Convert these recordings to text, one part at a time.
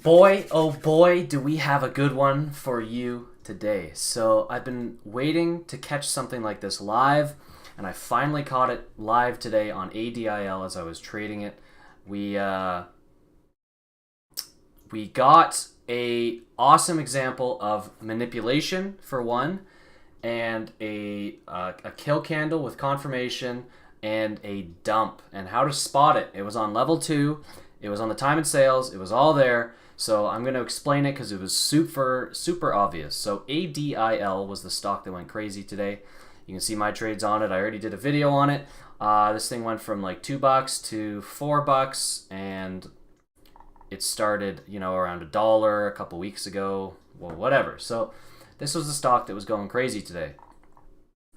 Boy, oh boy, do we have a good one for you today. So I've been waiting to catch something like this live, and I finally caught it live today on ADIL as I was trading it. We we got a awesome example of manipulation for one, and a kill candle with confirmation and a dump, and how to spot it. It was on level 2. It was on the time and sales. It was all there. So I'm going to explain it because it was super obvious. So ADIL was the stock that went crazy today. You can see my trades on it. I already did a video on it. This thing went from like $2 to $4, and it started, around $1 a couple weeks ago. Well, whatever. So this was the stock that was going crazy today.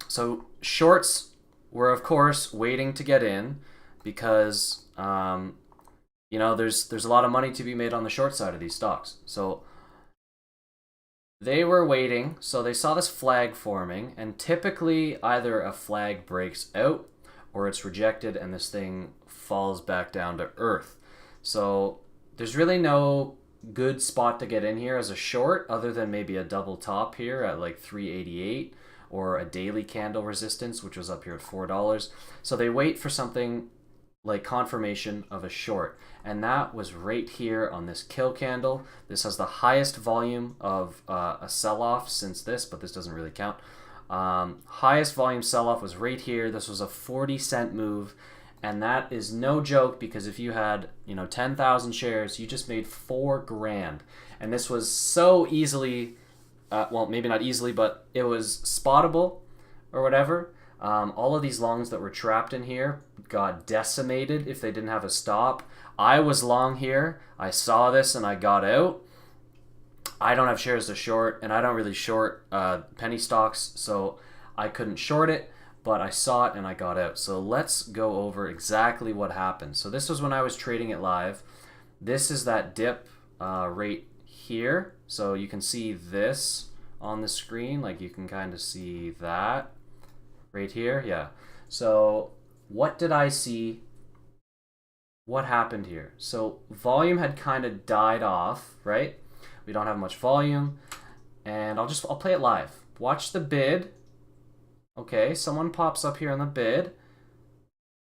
So shorts were, of course, waiting to get in because there's a lot of money to be made on the short side of these stocks. So they were waiting. So they saw this flag forming, and typically either a flag breaks out or it's rejected and this thing falls back down to earth. So there's really no good spot to get in here as a short other than maybe a double top here at like 388 or a daily candle resistance, which was up here at $4. So they wait for something like confirmation of a short, and that was right here on this kill candle. This has the highest volume of a sell-off since this, but this doesn't really count. Highest volume sell-off was right here. This was a 40-cent move, and that is no joke because if you had 10,000 shares, you just made $4 grand. And this was so easily, well, maybe not easily, but it was spottable or whatever. All of these longs that were trapped in here got decimated if they didn't have a stop. I was long here. I saw this and I got out. I don't have shares to short, and I don't really short penny stocks, so I couldn't short it, but I saw it and I got out. So let's go over exactly what happened. So this was when I was trading it live. This is that dip right here. So you can see this on the screen. Like you can kind of see that right here. Yeah. So what did I see? What happened here? So volume had kind of died off, right? We don't have much volume, and I'll play it live. Watch the bid. Okay, someone pops up here on the bid.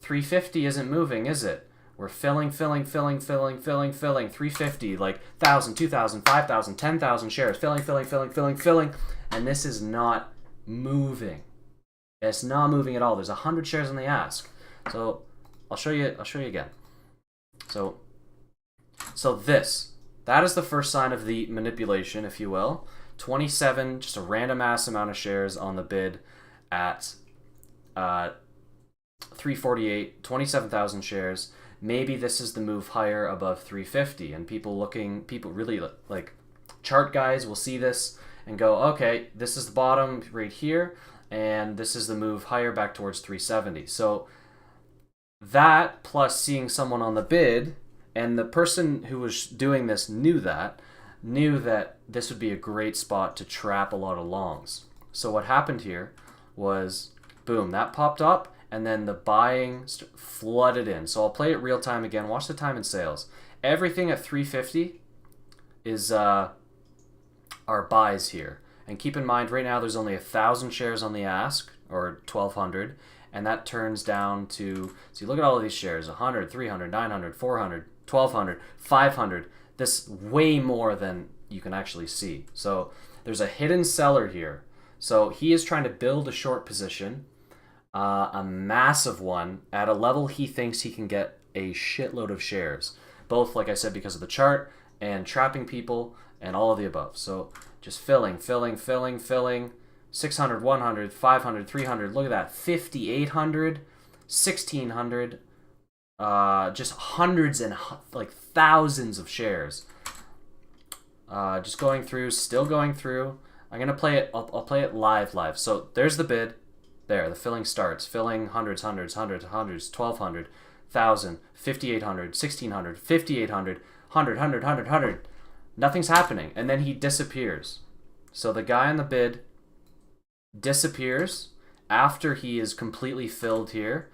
350 isn't moving, is it? We're filling. 350, like 1,000, 2,000, 5,000, 10,000 shares. Filling. And this is not moving. It's not moving at all. There's 100 shares on the ask. So I'll show you again. So that is the first sign of the manipulation, if you will. 27, just a random ass amount of shares on the bid at 348, 27,000 shares. Maybe this is the move higher above 350, and people really like chart guys will see this and go, okay, this is the bottom right here, and this is the move higher back towards 370. So that plus seeing someone on the bid, and the person who was doing this knew that this would be a great spot to trap a lot of longs. So what happened here was, boom, that popped up, and then the buying flooded in. So I'll play it real time again. Watch the time and sales. Everything at 350 is our buys here. And keep in mind, right now there's only 1,000 shares on the ask, or 1,200, and that turns down to, so you look at all of these shares, 100, 300, 900, 400, 1,200, 500. This way more than you can actually see. So there's a hidden seller here. So he is trying to build a short position, a massive one, at a level he thinks he can get a shitload of shares. Both, like I said, because of the chart and trapping people and all of the above. So just filling. 600, 100, 500, 300. Look at that. 5,800, 1,600. Just hundreds and like thousands of shares. Just going through, still going through. I'm gonna play it. I'll play it live. So there's the bid. There, the filling starts. Filling hundreds, 1,200, 1,000, 5,800, 1,600, 5,800, 100. Nothing's happening, and then he disappears. So the guy on the bid disappears after he is completely filled here.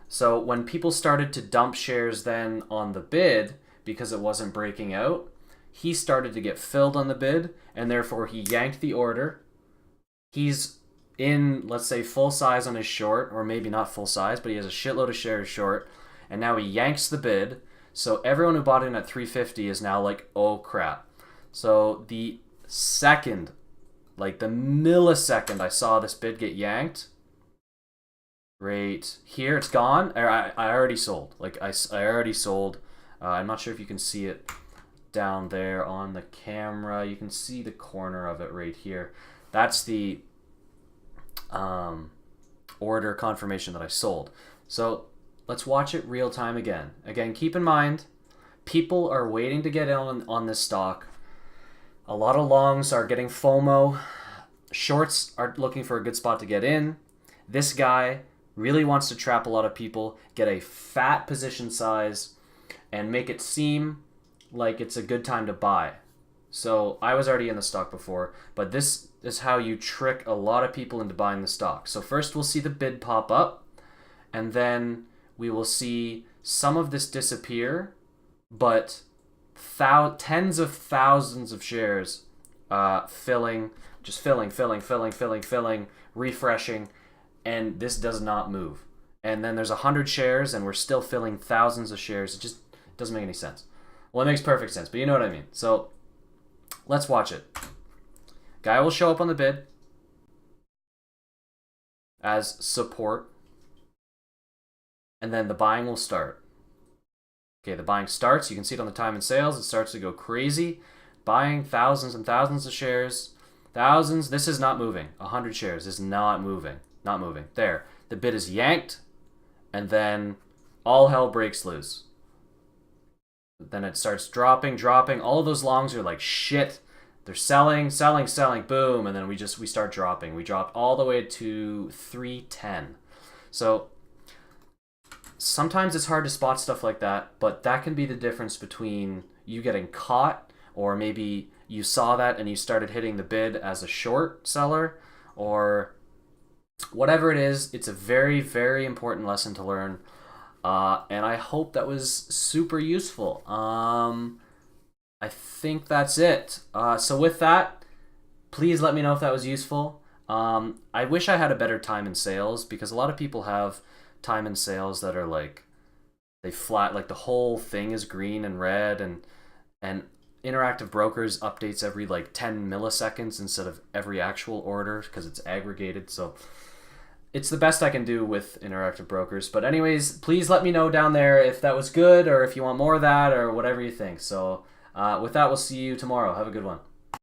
So when people started to dump shares then on the bid because it wasn't breaking out, he started to get filled on the bid, and therefore he yanked the order. He's in, let's say, full size on his short, or maybe not full size, but he has a shitload of shares short, and now he yanks the bid. So everyone who bought in at 350 is now like, oh crap. So the second, like the millisecond I saw this bid get yanked, right here, it's gone. I already sold. Like I already sold. I'm not sure if you can see it down there on the camera. You can see the corner of it right here. That's the order confirmation that I sold. So let's watch it real time again. Again, keep in mind, people are waiting to get in on this stock. A lot of longs are getting FOMO. Shorts are looking for a good spot to get in. This guy really wants to trap a lot of people, get a fat position size, and make it seem like it's a good time to buy. So I was already in the stock before, but this is how you trick a lot of people into buying the stock. So first we'll see the bid pop up, and then we will see some of this disappear, but tens of thousands of shares filling, refreshing, and this does not move. And then there's 100 shares, and we're still filling thousands of shares. It just doesn't make any sense. Well, it makes perfect sense, but you know what I mean. So let's watch it. Guy will show up on the bid as support, and then the buying will start. Okay, the buying starts. You can see it on the time and sales. It starts to go crazy. Buying thousands and thousands of shares. Thousands. This is not moving. 100 shares is not moving. Not moving. There. The bid is yanked, and then all hell breaks loose. Then it starts dropping. All of those longs are like shit. They're selling, boom, and then we start dropping. We dropped all the way to 310. So sometimes it's hard to spot stuff like that, but that can be the difference between you getting caught, or maybe you saw that and you started hitting the bid as a short seller, or whatever it is. It's a very, very important lesson to learn. And I hope that was super useful. I think that's it. So with that, please let me know if that was useful. I wish I had a better time in sales, because a lot of people have time in sales that are like, they flat, like the whole thing is green and red, and Interactive Brokers updates every like 10 milliseconds instead of every actual order, because it's aggregated. So it's the best I can do with Interactive Brokers. But anyways, please let me know down there if that was good, or if you want more of that, or whatever you think. So with that, we'll see you tomorrow. Have a good one.